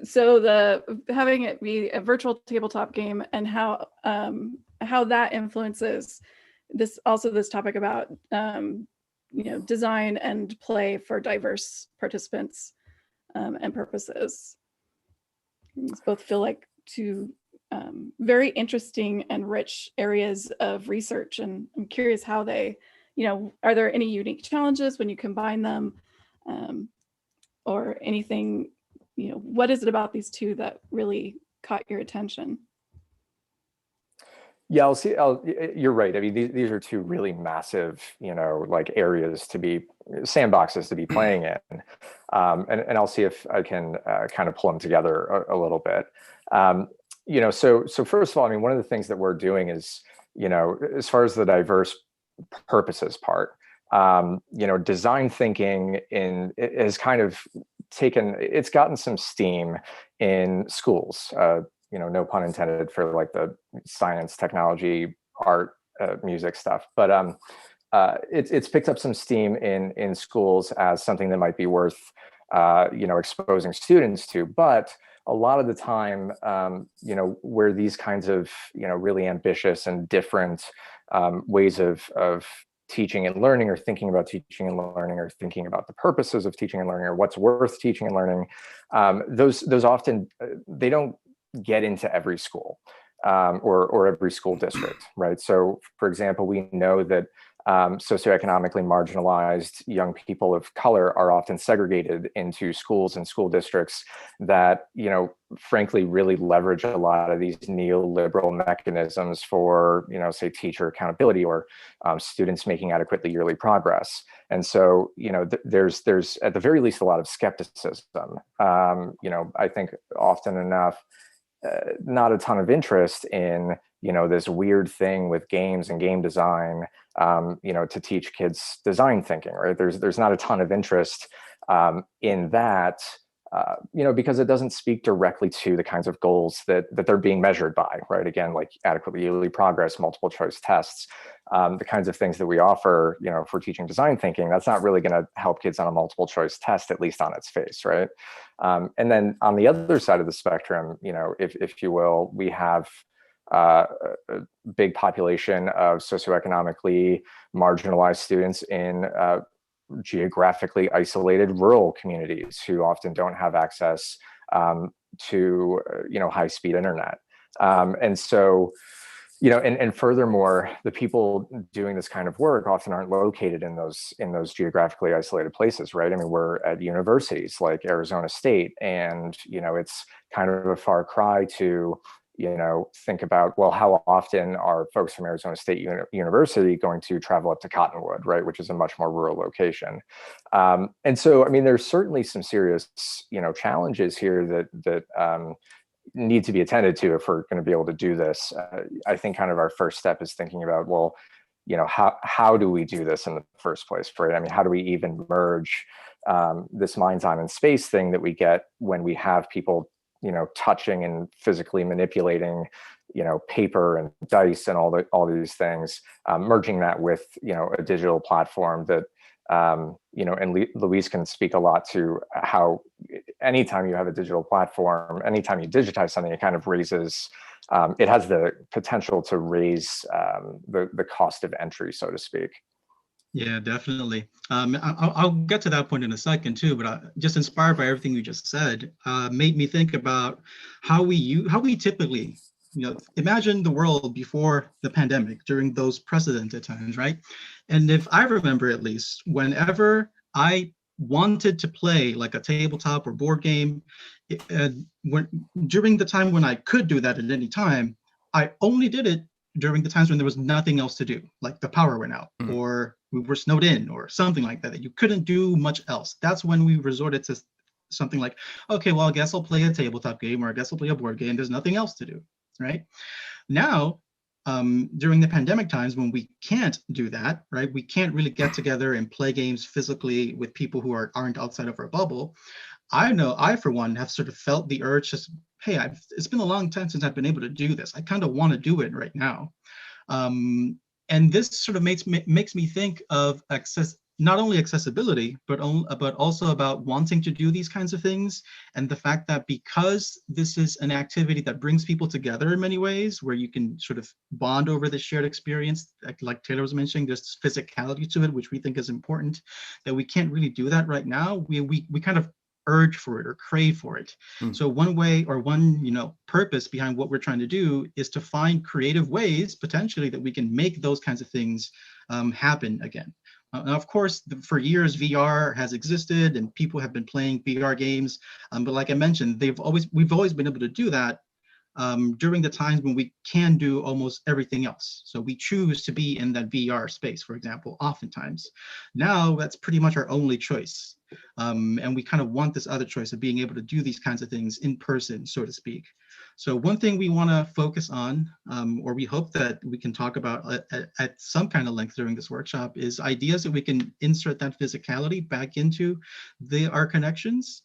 So having it be a virtual tabletop game, and how that influences this topic about design and play for diverse participants and purposes. These both feel like two very interesting and rich areas of research, and I'm curious how they, are there any unique challenges when you combine them, or anything, what is it about these two that really caught your attention? Yeah, you're right. I mean, these are two really massive, areas sandboxes to be playing in. And I'll see if I can kind of pull them together a little bit. So first of all, I mean, one of the things that we're doing is, as far as the diverse purposes part, design thinking has kind of it's gotten some steam in schools, no pun intended for like the science, technology, art, music stuff, but it's picked up some steam in schools as something that might be worth, exposing students to. But a lot of the time, where these kinds of, really ambitious and different ways of teaching and learning, or thinking about teaching and learning, or thinking about the purposes of teaching and learning, or what's worth teaching and learning, those often, they don't get into every school, or every school district, right? So, for example, we know that socioeconomically marginalized young people of color are often segregated into schools and school districts that, frankly, really leverage a lot of these neoliberal mechanisms for, say, teacher accountability, or students making adequately yearly progress. And so, there's at the very least a lot of skepticism. I think often enough, not a ton of interest in, this weird thing with games and game design, to teach kids design thinking, right? There's not a ton of interest in that, because it doesn't speak directly to the kinds of goals that they're being measured by, right? Again, like adequately yearly progress, multiple choice tests, the kinds of things that we offer, for teaching design thinking, that's not really going to help kids on a multiple choice test, at least on its face, right? And then on the other side of the spectrum, if you will, we have a big population of socioeconomically marginalized students in geographically isolated rural communities who often don't have access to high-speed internet. And so, and furthermore, the people doing this kind of work often aren't located in those geographically isolated places, right? I mean, we're at universities like Arizona State, and it's kind of a far cry to think about, well, how often are folks from Arizona State University going to travel up to Cottonwood, right, which is a much more rural location. And so, I mean, there's certainly some serious, challenges here that need to be attended to if we're going to be able to do this. I think kind of our first step is thinking about, well, how do we do this in the first place, right? I mean, how do we even merge this mind, time, and space thing that we get when we have people touching and physically manipulating, paper and dice and all these things, merging that with, a digital platform that, and Louise can speak a lot to how anytime you have a digital platform, anytime you digitize something, it kind of raises, it has the potential to raise the cost of entry, so to speak. Yeah, definitely. I'll get to that point in a second too, but just inspired by everything you just said, made me think about how we typically, imagine the world before the pandemic during those precedented times, right? And if I remember, at least, whenever I wanted to play like a tabletop or board game, during the time when I could do that at any time, I only did it during the times when there was nothing else to do, like the power went out or we were snowed in or something like that you couldn't do much else. That's when we resorted to something like, okay, well, I guess I'll play a tabletop game, or I guess I'll play a board game. There's nothing else to do, right? Now, during the pandemic times when we can't do that, right? We can't really get together and play games physically with people who aren't outside of our bubble. I know I, for one, have sort of felt the urge to, hey, it's been a long time since I've been able to do this. I kind of want to do it right now. And this sort of makes me think of not only accessibility, but also about wanting to do these kinds of things. And the fact that because this is an activity that brings people together in many ways, where you can sort of bond over the shared experience, like Taylor was mentioning, there's physicality to it, which we think is important, that we can't really do that right now. We kind of urge for it or crave for it. So one way or one purpose behind what we're trying to do is to find creative ways potentially that we can make those kinds of things happen again. Now, of course, for years VR has existed and people have been playing VR games, but like I mentioned, we've always been able to do that during the times when we can do almost everything else. So we choose to be in that VR space, for example, oftentimes. Now that's pretty much our only choice. And we kind of want this other choice of being able to do these kinds of things in person, so to speak. So one thing we want to focus on, or we hope that we can talk about at some kind of length during this workshop, is ideas that we can insert that physicality back into our connections,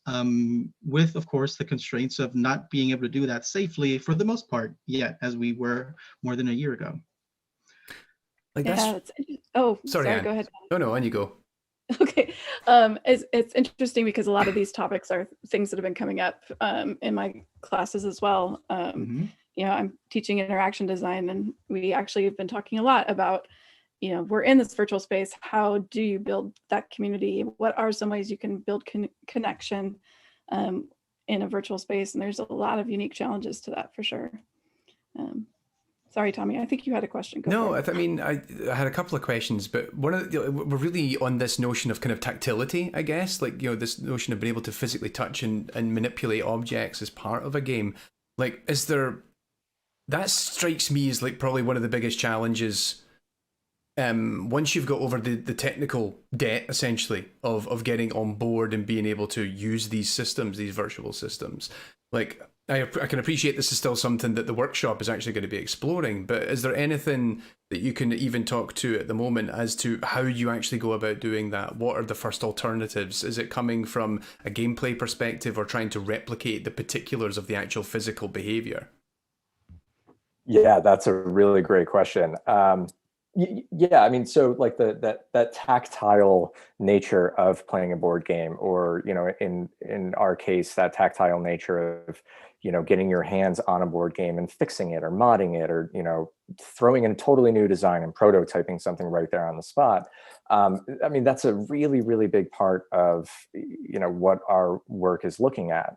with, of course, the constraints of not being able to do that safely for the most part yet, as we were more than a year ago. Like yeah, sorry, go ahead. No, on you go. Okay, it's interesting because a lot of these topics are things that have been coming up in my classes as well. I'm teaching interaction design, and we actually have been talking a lot about, we're in this virtual space. How do you build that community? What are some ways you can build connection in a virtual space? And there's a lot of unique challenges to that for sure. Sorry, Tommy, I think you had a question. No, I had a couple of questions, but we're really on this notion of kind of tactility, I guess, like, this notion of being able to physically touch and manipulate objects as part of a game. Like, that strikes me as like probably one of the biggest challenges once you've got over the technical debt, essentially, of getting on board and being able to use these systems, these virtual systems. Like, I can appreciate this is still something that the workshop is actually going to be exploring, but is there anything that you can even talk to at the moment as to how you actually go about doing that? What are the first alternatives? Is it coming from a gameplay perspective or trying to replicate the particulars of the actual physical behavior? Yeah, that's a really great question. Yeah, I mean, so like that tactile nature of playing a board game, or in our case, that tactile nature of getting your hands on a board game and fixing it or modding it, or throwing in a totally new design and prototyping something right there on the spot. I mean, that's a really, really big part of what our work is looking at,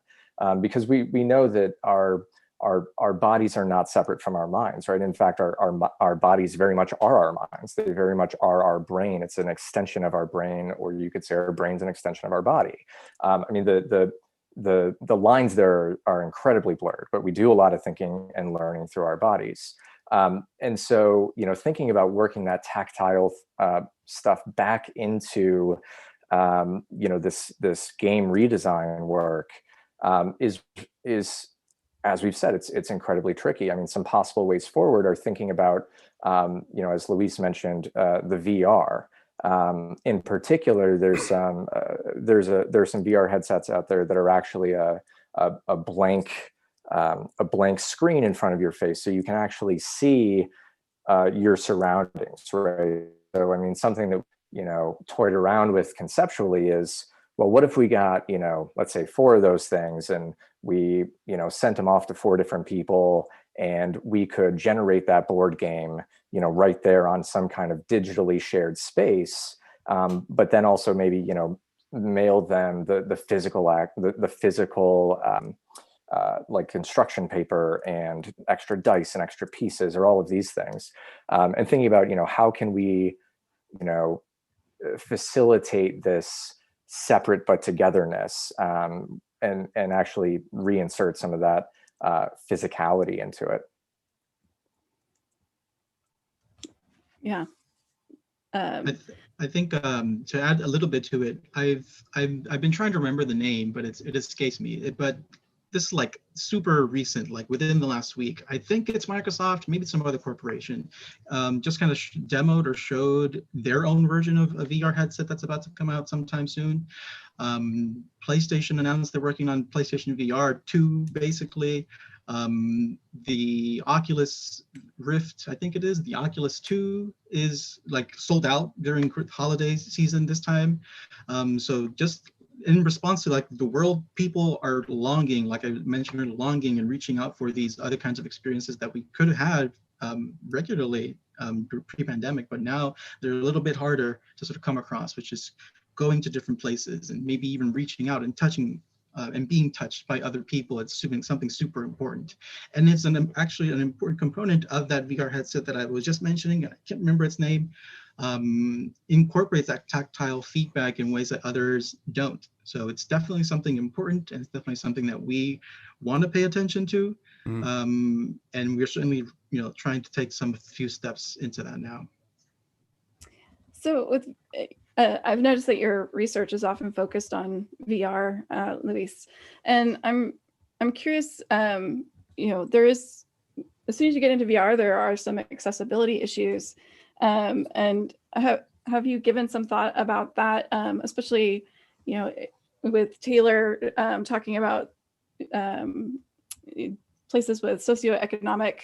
because we know that our bodies are not separate from our minds, right? In fact, our bodies very much are our minds. They very much are our brain. It's an extension of our brain, or you could say our brain's an extension of our body. I mean, the lines there are incredibly blurred, but we do a lot of thinking and learning through our bodies. And so, thinking about working that tactile stuff back into, this game redesign work is, as we've said, it's incredibly tricky. I mean, some possible ways forward are thinking about, as Luis mentioned, the VR. In particular, there's some VR headsets out there that are actually a blank screen in front of your face, so you can actually see your surroundings, right? So, I mean, something that toyed around with conceptually is, well, what if we got, let's say 4 of those things, and we, sent them off to 4 different people, and we could generate that board game, right there on some kind of digitally shared space. but then also maybe, you know, mail them the physical like construction paper and extra dice and extra pieces or all of these things, and thinking about, you know, how can we, you know, facilitate this separate but togetherness, and actually reinsert some of that physicality into it. Yeah. I think to add a little bit to it, I've been trying to remember the name, but it escapes me. But this is like super recent, like within the last week. I think it's Microsoft, maybe some other corporation, just kind of demoed or showed their own version of a VR headset that's about to come out sometime soon. PlayStation announced they're working on PlayStation VR 2, basically. The Oculus Rift, I think it is, the Oculus 2 is like sold out during holiday season this time. So just in response to like the world, people are longing, like I mentioned, longing and reaching out for these other kinds of experiences that we could have had regularly pre-pandemic, but now they're a little bit harder to sort of come across, which is going to different places and maybe even reaching out and touching and being touched by other people. It's something super important. And it's actually an important component of that VR headset that I was just mentioning. I can't remember its name. Incorporates that tactile feedback in ways that others don't. So it's definitely something important, and it's definitely something that we want to pay attention to. And we're certainly, you know, trying to take some few steps into that now. So with I've noticed that your research is often focused on VR, Luis, and I'm curious. You know, there is, as soon as you get into VR, there are some accessibility issues, and have you given some thought about that, especially, you know, with Taylor talking about places with socioeconomic.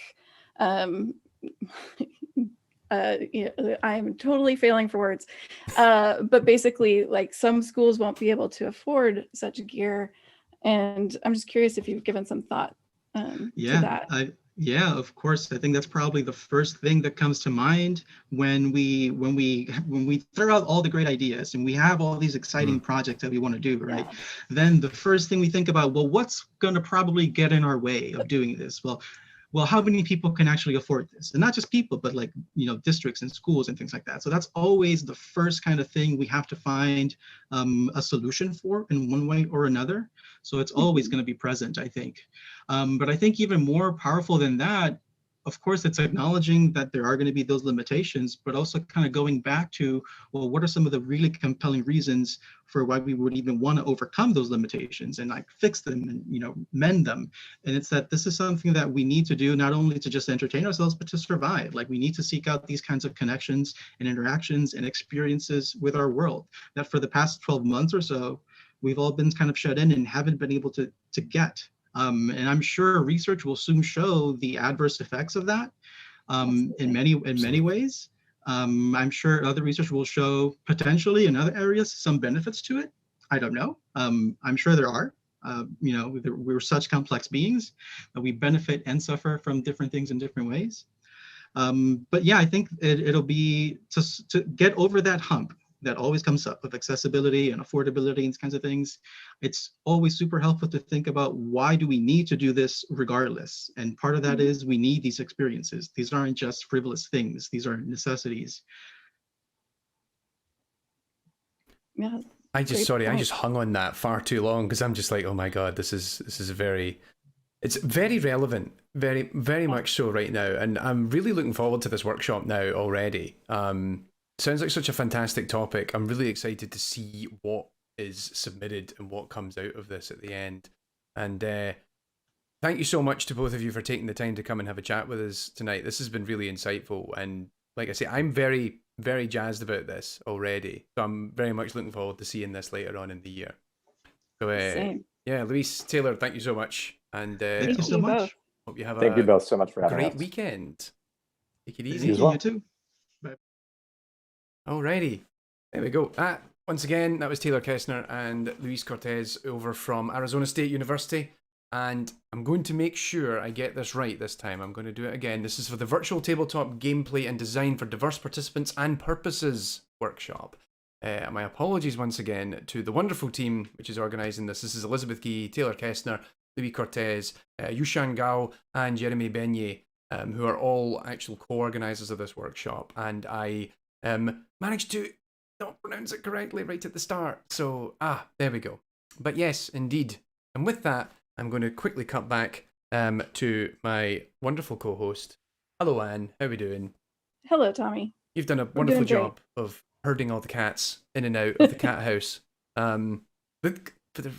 I'm totally failing for words, but basically, like, some schools won't be able to afford such gear, and I'm just curious if you've given some thought to that. Yeah, of course. I think that's probably the first thing that comes to mind when we throw out all the great ideas and we have all these exciting projects that we want to do, right? Yeah. Then the first thing we think about, well, what's going to probably get in our way of doing this? Well, how many people can actually afford this? And not just people, but like, you know, districts and schools and things like that. So that's always the first kind of thing we have to find a solution for in one way or another. So it's always going to be present, I think. But I think even more powerful than that, of course, it's acknowledging that there are going to be those limitations, but also kind of going back to, well, what are some of the really compelling reasons for why we would even want to overcome those limitations and like fix them and, you know, mend them. And it's that this is something that we need to do, not only to just entertain ourselves, but to survive. Like, we need to seek out these kinds of connections and interactions and experiences with our world that for the past 12 months or so, we've all been kind of shut in and haven't been able to get. And I'm sure research will soon show the adverse effects of that in many ways. I'm sure other research will show potentially in other areas some benefits to it. I don't know. I'm sure there are. You know, we're such complex beings that we benefit and suffer from different things in different ways. But yeah, I think it'll be to get over that hump that always comes up with accessibility and affordability and these kinds of things. It's always super helpful to think about, why do we need to do this regardless? And part of that is we need these experiences. These aren't just frivolous things. These are necessities. Yeah. I just hung on that far too long, because I'm just like, oh my God, this is it's very relevant, very, very much so right now. And I'm really looking forward to this workshop now already. Sounds like such a fantastic topic. I'm really excited to see what is submitted and what comes out of this at the end. And thank you so much to both of you for taking the time to come and have a chat with us tonight. This has been really insightful. And like I say, I'm very, very jazzed about this already. So I'm very much looking forward to seeing this later on in the year. So yeah, Luis, Taylor, thank you so much. And thank you so much. Hope you have thank you both so much for having us. Great weekend. Take it easy. You too. Alrighty, there we go. Once again, that was Taylor Kessner and Luis Cortez over from Arizona State University. And I'm going to make sure I get this right this time. I'm going to do it again. This is for the Virtual Tabletop Gameplay and Design for Diverse Participants and Purposes workshop. My apologies once again to the wonderful team which is organising this. This is Elizabeth Gee, Taylor Kestner, Louis Cortez, Yushan Gao, and Jeremy Beignet, who are all actual co-organisers of this workshop. And I managed to not pronounce it correctly right at the start. So, there we go. But yes, indeed. And with that, I'm going to quickly cut back to my wonderful co-host. Hello, Anne. How are we doing? Hello, Tommy. You've done a wonderful job of herding all the cats in and out of the cat house. For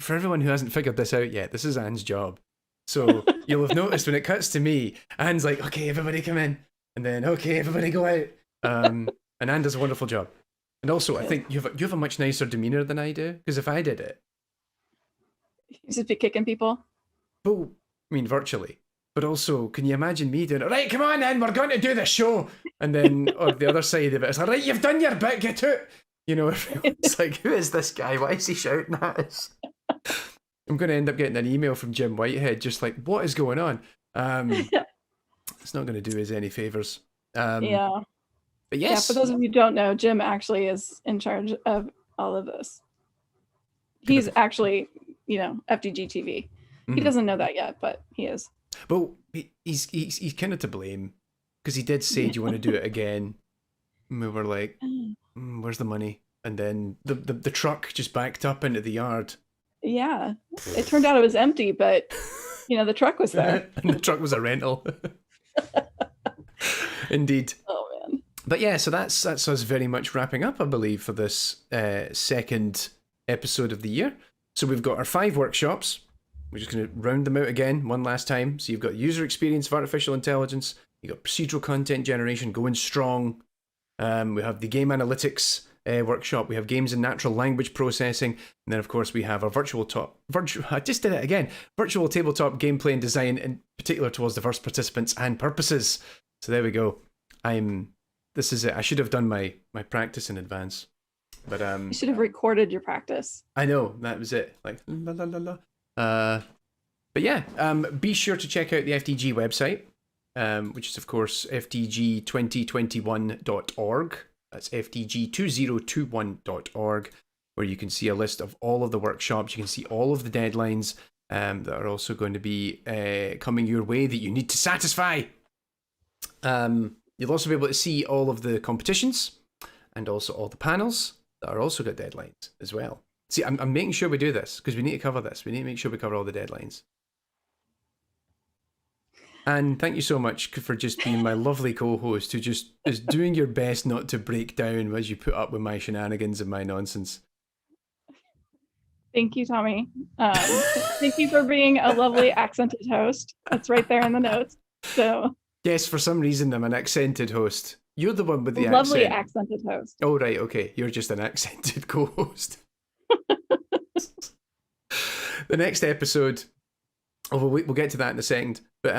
everyone who hasn't figured this out yet, this is Anne's job. So you'll have noticed when it cuts to me, Anne's like, okay, everybody come in. And then, okay, everybody go out. And Anne does a wonderful job. And also, I think you have a much nicer demeanour than I do. Because if I did it... You just be kicking people? Well, I mean, virtually. But also, can you imagine me doing it? Right, come on then, we're going to do the show. And then, or the other side of it, it's like, right, you've done your bit, get out. You know, it's like, who is this guy? Why is he shouting at us? I'm going to end up getting an email from Jim Whitehead, just like, what is going on? It's not going to do us any favours. Yeah. But yes. Yeah, for those of you who don't know, Jim actually is in charge of all of this. He's actually, FDG-TV. He doesn't know that yet, but he is. Well, he's kind of to blame, because he did say, do you want to do it again? And we were like, where's the money? And then the truck just backed up into the yard. Yeah, it turned out it was empty, but the truck was there. And the truck was a rental. Indeed. Oh man. But yeah, so that's us very much wrapping up, I believe, for this second episode of the year. So we've got our 5 workshops. We're just going to round them out again one last time. So you've got user experience of artificial intelligence. You've got procedural content generation going strong. We have the game analytics workshop. We have games and natural language processing. And then, of course, we have our virtual tabletop gameplay and design, in particular towards diverse participants and purposes. So there we go. This is it. I should have done my practice in advance. But you should have recorded your practice. I know, that was it. Like, la la la la. But yeah, be sure to check out the FDG website, which is, of course, FDG2021.org. That's FDG2021.org, where you can see a list of all of the workshops. You can see all of the deadlines that are also going to be coming your way that you need to satisfy. You'll also be able to see all of the competitions and also all the panels that are also got deadlines as well. See, I'm making sure we do this because we need to cover this. We need to make sure we cover all the deadlines. And thank you so much for just being my lovely co-host who just is doing your best not to break down as you put up with my shenanigans and my nonsense. Thank you, Tommy. Thank you for being a lovely accented host. That's right there in the notes. So yes, for some reason I'm an accented host. You're the one with the lovely accent. Accented host. Oh, right, okay. You're just an accented co-host. The next episode, we'll get to that in a second. But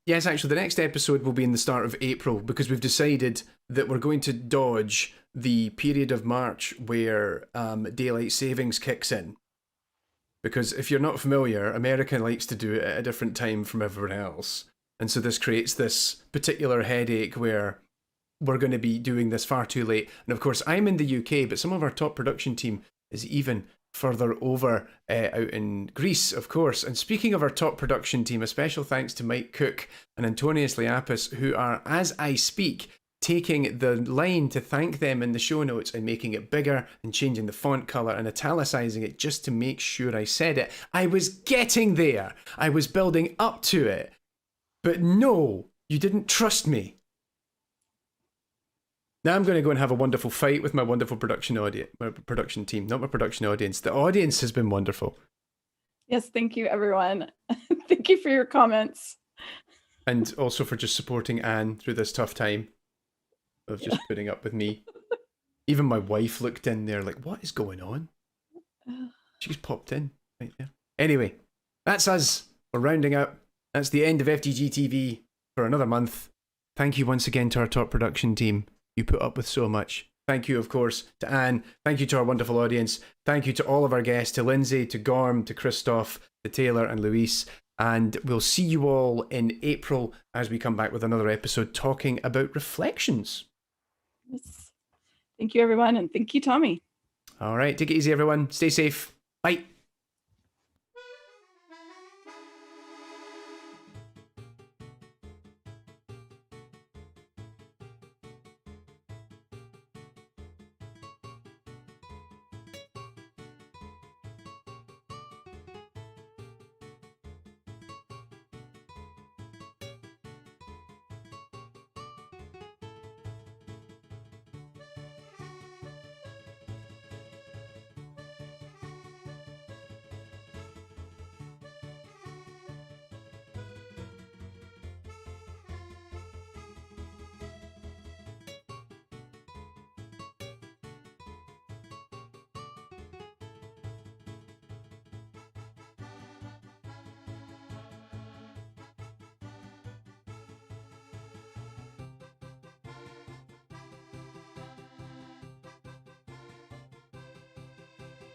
yes, actually, the next episode will be in the start of April because we've decided that we're going to dodge the period of March where daylight savings kicks in. Because if you're not familiar, America likes to do it at a different time from everyone else. And so this creates this particular headache where we're going to be doing this far too late. And of course, I'm in the UK, but some of our top production team is even further over out in Greece, of course. And speaking of our top production team, a special thanks to Mike Cook and Antonius Liapis, who are, as I speak, taking the line to thank them in the show notes and making it bigger and changing the font colour and italicizing it just to make sure I said it. I was getting there. I was building up to it. But no, you didn't trust me. Now I'm going to go and have a wonderful fight with my wonderful production team, not my production audience. The audience has been wonderful. Yes, thank you, everyone. Thank you for your comments. And also for just supporting Anne through this tough time of just putting up with me. Even my wife looked in there like, what is going on? She's popped in right there. Anyway, that's us. We're rounding up. That's the end of FDG-TV for another month. Thank you once again to our top production team. You put up with so much. Thank you, of course, to Anne. Thank you to our wonderful audience. Thank you to all of our guests, to Lindsay, to Gorm, to Christoph, to Taylor and Luis. And we'll see you all in April as we come back with another episode talking about reflections. Yes. Thank you, everyone. And thank you, Tommy. All right, take it easy, everyone. Stay safe. Bye.